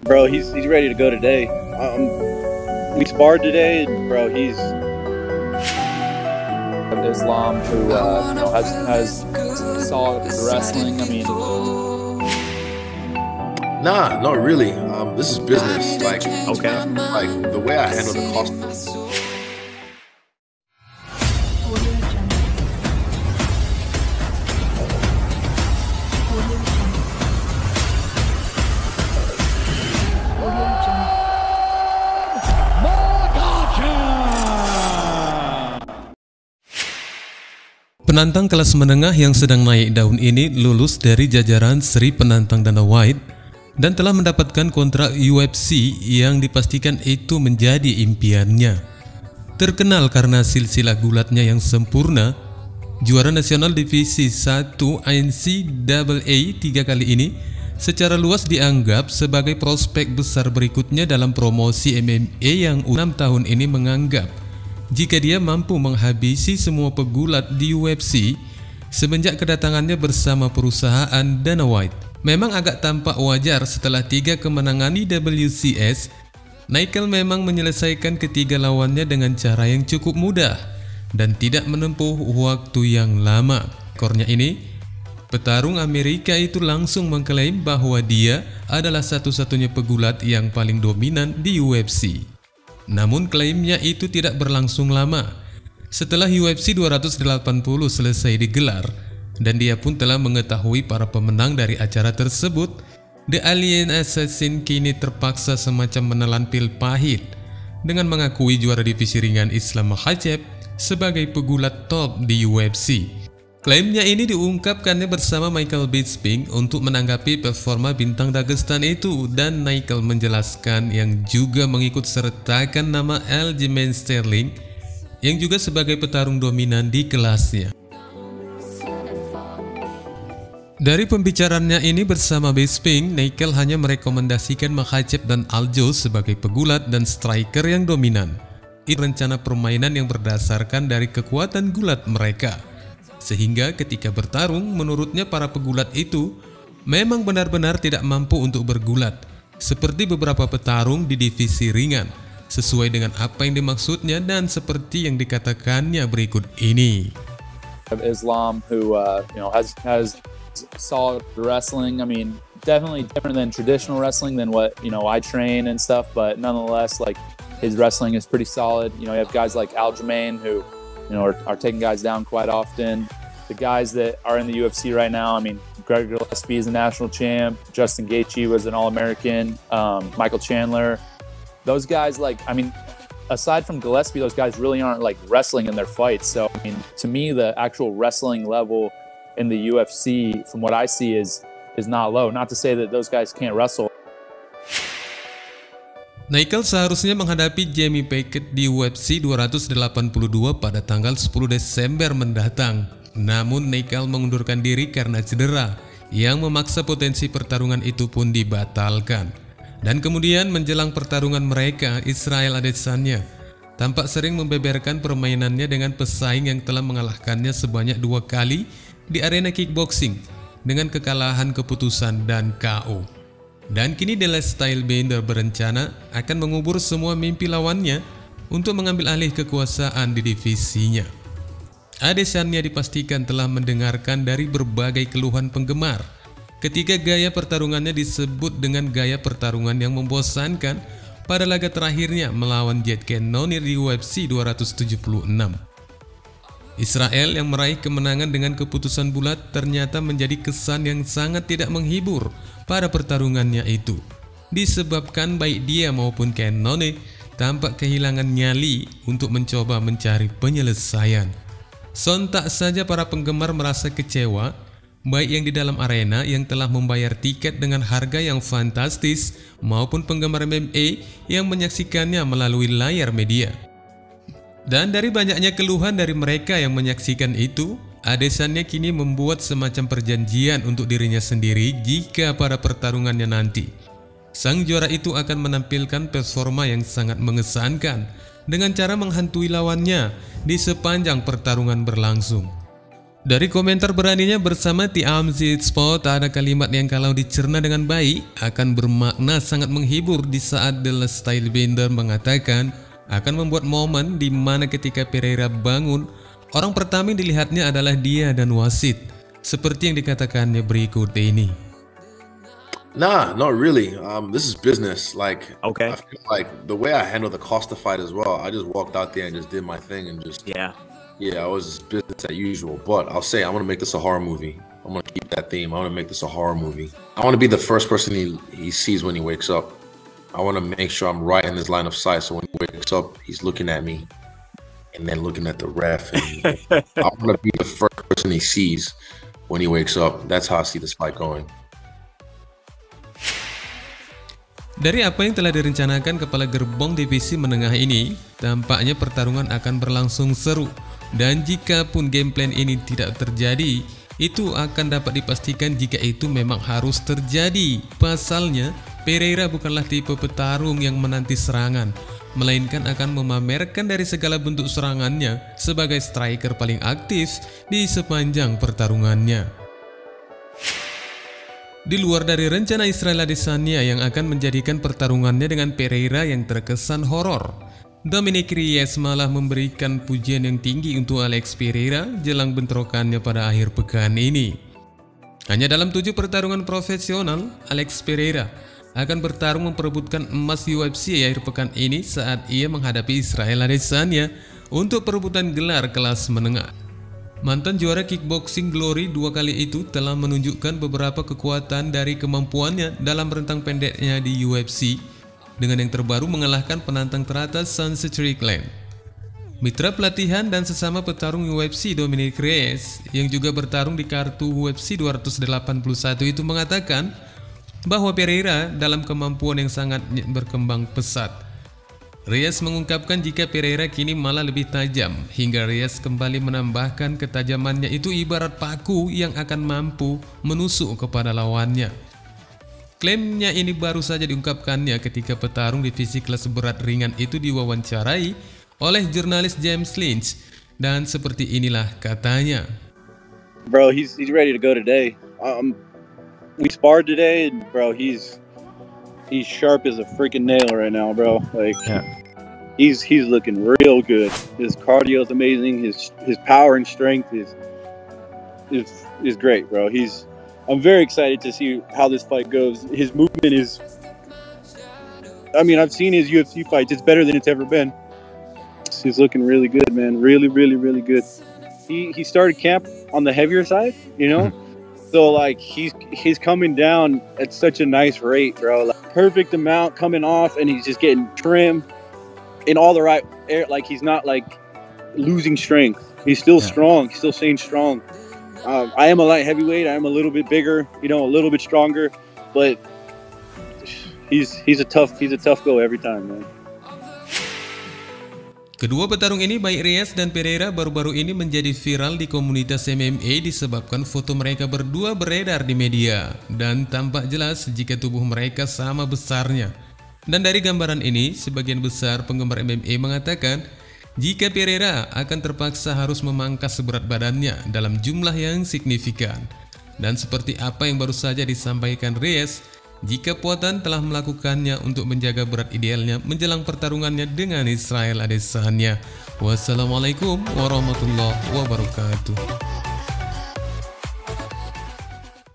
Bro, he's ready to go today. We sparred today, and bro, he's Islam who has solid wrestling. I mean, nah, not really. This is business. Like, okay. Like the way I handle the cost. Penantang kelas menengah yang sedang naik daun ini lulus dari jajaran Sri Penantang Dana White dan telah mendapatkan kontrak UFC yang dipastikan itu menjadi impiannya. Terkenal karena silsilah gulatnya yang sempurna, juara nasional divisi 1 NCAA 3 kali ini secara luas dianggap sebagai prospek besar berikutnya dalam promosi MMA yang 6 tahun ini menganggap jika dia mampu menghabisi semua pegulat di UFC semenjak kedatangannya bersama perusahaan Dana White. Memang agak tampak wajar setelah 3 kemenangan di WCS, Nickel memang menyelesaikan ketiga lawannya dengan cara yang cukup mudah dan tidak menempuh waktu yang lama. Kornya ini, petarung Amerika itu langsung mengklaim bahwa dia adalah satu-satunya pegulat yang paling dominan di UFC. Namun klaimnya itu tidak berlangsung lama. Setelah UFC 280 selesai digelar dan dia pun telah mengetahui para pemenang dari acara tersebut, The Alien Assassin kini terpaksa semacam menelan pil pahit dengan mengakui juara divisi ringan Islam Makhachev sebagai pegulat top di UFC. Klaimnya ini diungkapkannya bersama Michael Bisping untuk menanggapi performa bintang Dagestan itu, dan Nickel menjelaskan yang juga mengikut sertakan nama Aljamain Sterling yang juga sebagai petarung dominan di kelasnya. Dari pembicaraannya ini bersama Bisping, Nickel hanya merekomendasikan Makhachev dan Aljo sebagai pegulat dan striker yang dominan. Ini rencana permainan yang berdasarkan dari kekuatan gulat mereka. Sehingga ketika bertarung, menurutnya para pegulat itu memang benar-benar tidak mampu untuk bergulat, seperti beberapa petarung di divisi ringan, sesuai dengan apa yang dimaksudnya dan seperti yang dikatakannya berikut ini. Islam who has solid wrestling. I mean, definitely different than traditional wrestling than what I train and stuff, but nonetheless, like, his wrestling is pretty solid. You have guys like Aljamain who are taking guys down quite often. The guys that are in the UFC right now, I mean, Greg Gillespie is a national champ. Justin Gaethje was an All-American. Michael Chandler. Those guys, aside from Gillespie, those guys really aren't wrestling in their fights. So, I mean, to me, the actual wrestling level in the UFC, from what I see, is not low. Not to say that those guys can't wrestle. Nickel seharusnya menghadapi Jamie Pickett di UFC 282 pada tanggal 10 Desember mendatang. Namun Nickel mengundurkan diri karena cedera yang memaksa potensi pertarungan itu pun dibatalkan. Dan kemudian menjelang pertarungan mereka, Israel Adesanya tampak sering membeberkan permainannya dengan pesaing yang telah mengalahkannya sebanyak 2 kali di arena kickboxing dengan kekalahan keputusan dan KO. Dan kini The Last Stylebender berencana akan mengubur semua mimpi lawannya untuk mengambil alih kekuasaan di divisinya. Adesanya dipastikan telah mendengarkan dari berbagai keluhan penggemar ketika gaya pertarungannya disebut dengan gaya pertarungan yang membosankan pada laga terakhirnya melawan Jet Cannonier di UFC 276. Israel yang meraih kemenangan dengan keputusan bulat ternyata menjadi kesan yang sangat tidak menghibur pada pertarungannya itu, disebabkan baik dia maupun Cannonier tampak kehilangan nyali untuk mencoba mencari penyelesaian. Sontak saja para penggemar merasa kecewa, baik yang di dalam arena yang telah membayar tiket dengan harga yang fantastis maupun penggemar MMA yang menyaksikannya melalui layar media. Dan dari banyaknya keluhan dari mereka yang menyaksikan itu, Adesanya kini membuat semacam perjanjian untuk dirinya sendiri jika pada pertarungannya nanti sang juara itu akan menampilkan performa yang sangat mengesankan dengan cara menghantui lawannya di sepanjang pertarungan berlangsung. Dari komentar beraninya bersama TMZ Sport, ada kalimat yang kalau dicerna dengan baik akan bermakna sangat menghibur di saat The Stylebender mengatakan akan membuat momen di mana ketika Pereira bangun, orang pertama yang dilihatnya adalah dia dan wasit, seperti yang dikatakannya berikut ini. Nah, not really. This is business. Like, Okay. I feel like the way I handle the Costa fight as well, I just walked out there and just did my thing and just Yeah. yeah, I was just business as usual. But I'll say I'm gonna make this a horror movie. I'm gonna keep that theme. I want to make this a horror movie. I want to be the first person he sees when he wakes up. I want to make sure I'm right in his line of sight. So when he wakes up, he's looking at me and then looking at the ref. And I want to be the first person he sees when he wakes up. That's how I see this fight going. Dari apa yang telah direncanakan kepala gerbong divisi menengah ini, tampaknya pertarungan akan berlangsung seru. Dan jika pun game plan ini tidak terjadi, itu akan dapat dipastikan jika itu memang harus terjadi. Pasalnya, Pereira bukanlah tipe petarung yang menanti serangan, melainkan akan memamerkan dari segala bentuk serangannya sebagai striker paling aktif di sepanjang pertarungannya. Di luar dari rencana Israel Adesanya yang akan menjadikan pertarungannya dengan Pereira yang terkesan horor, Dominic Reyes malah memberikan pujian yang tinggi untuk Alex Pereira jelang bentrokannya pada akhir pekan ini. Hanya dalam 7 pertarungan profesional, Alex Pereira akan bertarung memperebutkan emas UFC akhir pekan ini saat ia menghadapi Israel Adesanya untuk perebutan gelar kelas menengah. Mantan juara kickboxing Glory 2 kali itu telah menunjukkan beberapa kekuatan dari kemampuannya dalam rentang pendeknya di UFC, dengan yang terbaru mengalahkan penantang teratas Sunset Strickland. Mitra pelatihan dan sesama petarung UFC Dominic Reyes yang juga bertarung di kartu UFC 281 itu mengatakan bahwa Pereira dalam kemampuan yang sangat berkembang pesat. Reyes mengungkapkan jika Pereira kini malah lebih tajam, hingga Reyes kembali menambahkan ketajamannya itu ibarat paku yang akan mampu menusuk kepada lawannya. Klaimnya ini baru saja diungkapkannya ketika petarung divisi kelas berat ringan itu diwawancarai oleh jurnalis James Lynch, dan seperti inilah katanya. Bro, he's ready to go today. We sparred today, and bro, he's sharp as a freaking nail right now, bro. Like, Yeah. he's looking real good. His cardio is amazing. His power and strength is great, bro. I'm very excited to see how this fight goes. His movement is, I mean, I've seen his UFC fights. It's better than it's ever been. He's looking really good, man. Really, really, really good. He started camp on the heavier side, you know? So like he's coming down at such a nice rate, bro. Like, perfect amount coming off, and he's just getting trimmed in all the right air. Like he's not like losing strength. He's still strong. He's still staying strong. I am a light heavyweight. I am a little bit bigger, you know, a little bit stronger, but he's a tough go every time, man. Kedua petarung ini, baik Reyes dan Pereira, baru-baru ini menjadi viral di komunitas MMA disebabkan foto mereka berdua beredar di media dan tampak jelas jika tubuh mereka sama besarnya. Dan dari gambaran ini, sebagian besar penggemar MMA mengatakan jika Pereira akan terpaksa harus memangkas seberat badannya dalam jumlah yang signifikan. Dan seperti apa yang baru saja disampaikan Reyes, jika Puatan telah melakukannya untuk menjaga berat idealnya menjelang pertarungannya dengan Israel Adesanya. Wassalamualaikum warahmatullahi wabarakatuh.